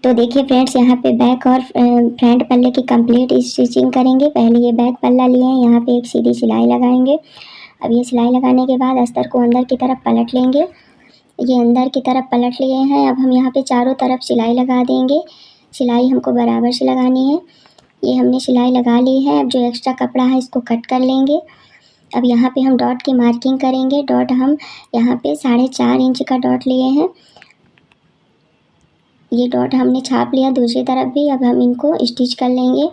तो देखिए फ्रेंड्स, यहाँ पे बैक और फ्रंट पल्ले की कंप्लीट स्टिचिंग करेंगे। पहले ये बैक पल्ला लिए हैं, यहाँ पे एक सीधी सिलाई लगाएंगे। अब ये सिलाई लगाने के बाद अस्तर को अंदर की तरफ पलट लेंगे। ये अंदर की तरफ पलट लिए हैं। अब हम यहाँ पे चारों तरफ सिलाई लगा देंगे। सिलाई हमको बराबर से लगानी है। ये हमने सिलाई लगा ली है। अब जो एक्स्ट्रा कपड़ा है इसको कट कर लेंगे। अब यहाँ पे हम डॉट की मार्किंग करेंगे। डॉट हम यहाँ पे 4.5 इंच का डॉट लिए हैं। ये डॉट हमने छाप लिया दूसरी तरफ भी। अब हम इनको स्टिच कर लेंगे।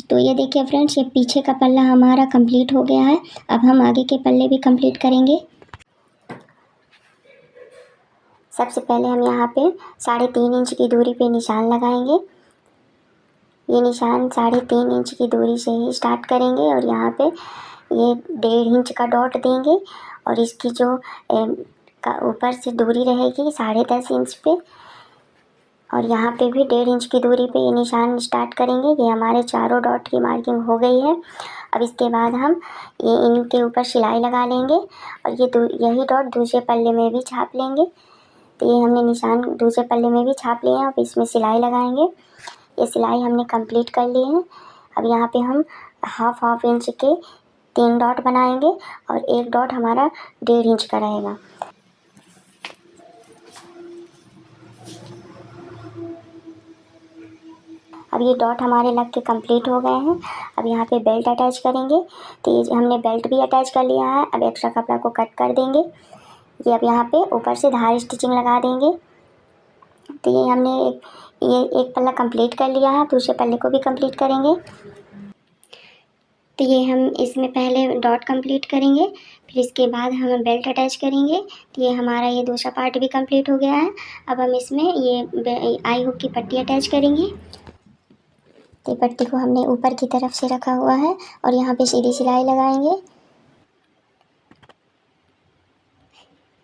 तो ये देखिए फ्रेंड्स, ये पीछे का पल्ला हमारा कंप्लीट हो गया है। अब हम आगे के पल्ले भी कंप्लीट करेंगे। सबसे पहले हम यहाँ पे 3.5 इंच की दूरी पे निशान लगाएंगे। ये निशान 3.5 इंच की दूरी से ही स्टार्ट करेंगे और यहाँ पे ये 1.5 इंच का डॉट देंगे और इसकी जो ऊपर से दूरी रहेगी 10.5 इंच पे, और यहाँ पे भी 1.5 इंच की दूरी पे ये निशान स्टार्ट करेंगे। ये हमारे चारों डॉट की मार्किंग हो गई है। अब इसके बाद हम ये इनके ऊपर सिलाई लगा लेंगे और यही डॉट दूसरे पल्ले में भी छाप लेंगे। तो ये हमने निशान दूसरे पल्ले में भी छाप लिए हैं। अब इसमें सिलाई लगाएंगे। ये सिलाई हमने कंप्लीट कर ली है। अब यहाँ पे हम हाफ इंच के 3 डॉट बनाएंगे और एक डॉट हमारा 1.5 इंच का रहेगा। अब ये डॉट हमारे लग के कंप्लीट हो गए हैं। अब यहाँ पे बेल्ट अटैच करेंगे। तो ये हमने बेल्ट भी अटैच कर लिया है। अब एक्स्ट्रा कपड़ा को कट कर देंगे। ये अब यहाँ पे ऊपर से धार स्टिचिंग लगा देंगे। तो ये हमने एक पल्ला कंप्लीट कर लिया है। दूसरे पल्ले को भी कंप्लीट करेंगे। तो ये हम इसमें पहले डॉट कंप्लीट करेंगे, फिर इसके बाद हम बेल्ट अटैच करेंगे। तो ये हमारा ये दूसरा पार्ट भी कंप्लीट हो गया है। अब हम इसमें ये आई हुक की पट्टी अटैच करेंगे। तो पट्टी को हमने ऊपर की तरफ से रखा हुआ है और यहाँ पे सीधी सिलाई लगाएंगे।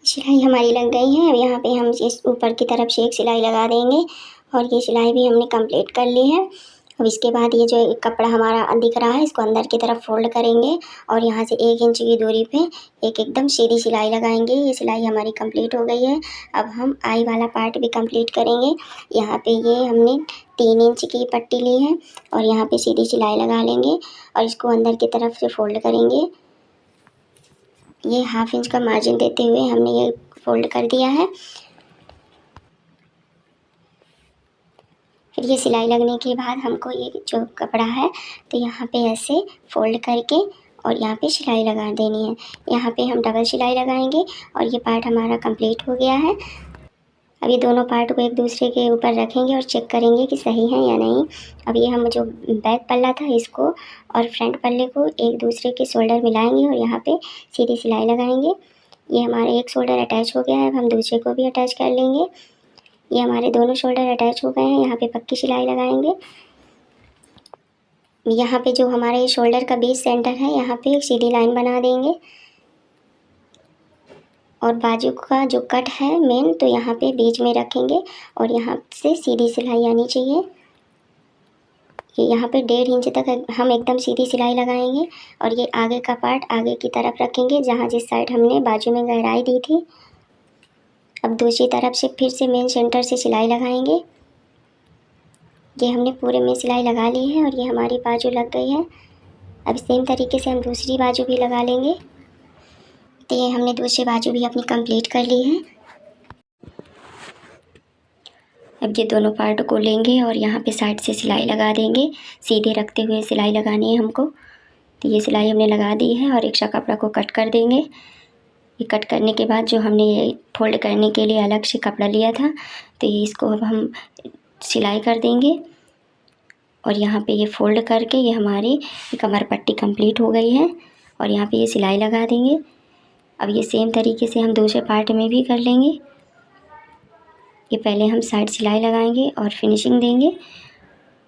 सिलाई हमारी लग गई है। अब यहाँ पे हम इस ऊपर की तरफ से एक सिलाई लगा देंगे और ये सिलाई भी हमने कंप्लीट कर ली है। अब इसके बाद ये जो कपड़ा हमारा दिख रहा है इसको अंदर की तरफ फोल्ड करेंगे और यहाँ से 1 इंच की दूरी पे एक एकदम सीधी सिलाई लगाएंगे। ये सिलाई हमारी कंप्लीट हो गई है। अब हम आई वाला पार्ट भी कंप्लीट करेंगे। यहाँ पे ये हमने 3 इंच की पट्टी ली है और यहाँ पे सीधी सिलाई लगा लेंगे और इसको अंदर की तरफ से फोल्ड करेंगे। ये हाफ इंच का मार्जिन देते हुए हमने ये फोल्ड कर दिया है। फिर ये सिलाई लगने के बाद हमको ये जो कपड़ा है तो यहाँ पे ऐसे फोल्ड करके और यहाँ पे सिलाई लगा देनी है। यहाँ पे हम डबल सिलाई लगाएंगे और ये पार्ट हमारा कंप्लीट हो गया है। अब ये दोनों पार्ट को एक दूसरे के ऊपर रखेंगे और चेक करेंगे कि सही है या नहीं। अब ये हम जो बैक पल्ला था इसको और फ्रंट पल्ले को एक दूसरे के शोल्डर मिलाएंगे और यहाँ पे सीधी सिलाई लगाएंगे। ये हमारा एक शोल्डर अटैच हो गया है। अब हम दूसरे को भी अटैच कर लेंगे। ये हमारे दोनों शोल्डर अटैच हो गए हैं। यहाँ पे पक्की सिलाई लगाएंगे। यहाँ पे जो हमारा ये शोल्डर का बेस सेंटर है यहाँ पे एक सीधी लाइन बना देंगे और बाजू का जो कट है मेन तो यहाँ पे बीच में रखेंगे और यहाँ से सीधी सिलाई आनी चाहिए। ये यहाँ पे 1.5 इंच तक हम एकदम सीधी सिलाई लगाएंगे और ये आगे का पार्ट आगे की तरफ रखेंगे जहाँ जिस साइड हमने बाजू में गहराई दी थी। अब दूसरी तरफ से फिर से मेन सेंटर से सिलाई लगाएंगे। ये हमने पूरे में सिलाई लगा ली है और ये हमारी बाजू लग गई है। अब सेम तरीके से हम दूसरी बाजू भी लगा लेंगे। तो ये हमने दूसरी बाजू भी अपनी कंप्लीट कर ली है। अब ये दोनों पार्ट को लेंगे और यहाँ पे साइड से सिलाई लगा देंगे। सीधे रखते हुए सिलाई लगानी है हमको। तो ये सिलाई हमने लगा दी है और एक्स्ट्रा कपड़ा को कट कर देंगे। ये कट करने के बाद जो हमने ये फोल्ड करने के लिए अलग से कपड़ा लिया था तो ये इसको अब हम सिलाई कर देंगे और यहाँ पे ये फोल्ड करके ये हमारी कमर पट्टी कंप्लीट हो गई है और यहाँ पे ये सिलाई लगा देंगे। अब ये सेम तरीके से हम दूसरे पार्ट में भी कर लेंगे। ये पहले हम साइड सिलाई लगाएंगे और फिनिशिंग देंगे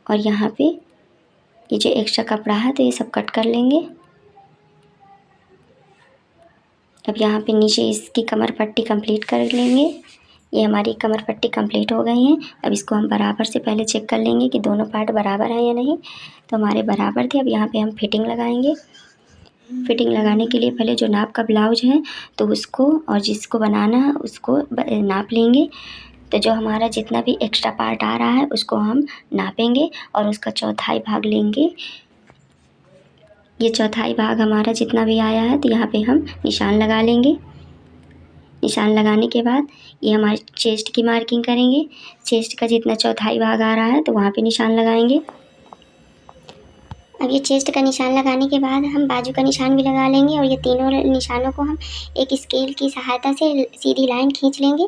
और यहाँ पे ये जो एक्स्ट्रा कपड़ा है तो ये सब कट कर लेंगे। अब यहाँ पे नीचे इसकी कमर पट्टी कंप्लीट कर लेंगे। ये हमारी कमर पट्टी कंप्लीट हो गई है। अब इसको हम बराबर से पहले चेक कर लेंगे कि दोनों पार्ट बराबर है या नहीं। तो हमारे बराबर थे। अब यहाँ पे हम फिटिंग लगाएंगे। फिटिंग लगाने के लिए पहले जो नाप का ब्लाउज है तो उसको और जिसको बनाना है उसको नाप लेंगे। तो जो हमारा जितना भी एक्स्ट्रा पार्ट आ रहा है उसको हम नापेंगे और उसका चौथाई भाग लेंगे। ये चौथाई भाग हमारा जितना भी आया है तो यहाँ पे हम निशान लगा लेंगे। निशान लगाने के बाद ये हमारे चेस्ट की मार्किंग करेंगे। चेस्ट का जितना चौथाई भाग आ रहा है तो वहाँ पे निशान लगाएंगे। अब ये चेस्ट का निशान लगाने के बाद हम बाजू का निशान भी लगा लेंगे और ये तीनों निशानों को हम एक स्केल की सहायता से सीधी लाइन खींच लेंगे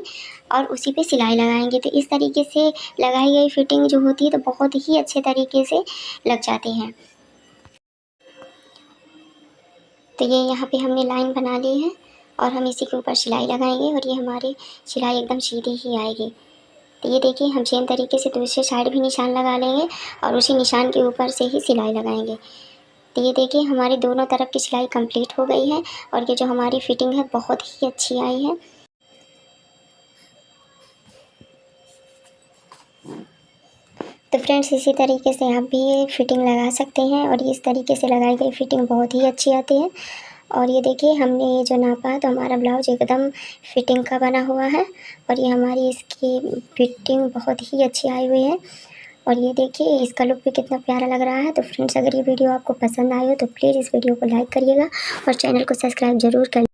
और उसी पे सिलाई लगाएंगे। तो इस तरीके से लगाई गई फिटिंग जो होती है तो बहुत ही अच्छे तरीके से लग जाती हैं। तो ये यहाँ पे हमने लाइन बना ली है और हम इसी के ऊपर सिलाई लगाएंगे और ये हमारी सिलाई एकदम सीधी ही आएगी। तो ये देखिए हम सेम तरीके से दूसरे साइड भी निशान लगा लेंगे और उसी निशान के ऊपर से ही सिलाई लगाएंगे। तो ये देखिए हमारी दोनों तरफ की सिलाई कंप्लीट हो गई है और ये जो हमारी फिटिंग है बहुत ही अच्छी आई है। तो फ्रेंड्स इसी तरीके से आप भी ये फिटिंग लगा सकते हैं और इस तरीके से लगाई गई फिटिंग बहुत ही अच्छी आती है। और ये देखिए हमने ये जो नापा है तो हमारा ब्लाउज एकदम फिटिंग का बना हुआ है और ये हमारी इसकी फिटिंग बहुत ही अच्छी आई हुई है। और ये देखिए इसका लुक भी कितना प्यारा लग रहा है। तो फ्रेंड्स अगर ये वीडियो आपको पसंद आए हो तो प्लीज़ इस वीडियो को लाइक करिएगा और चैनल को सब्सक्राइब ज़रूर कर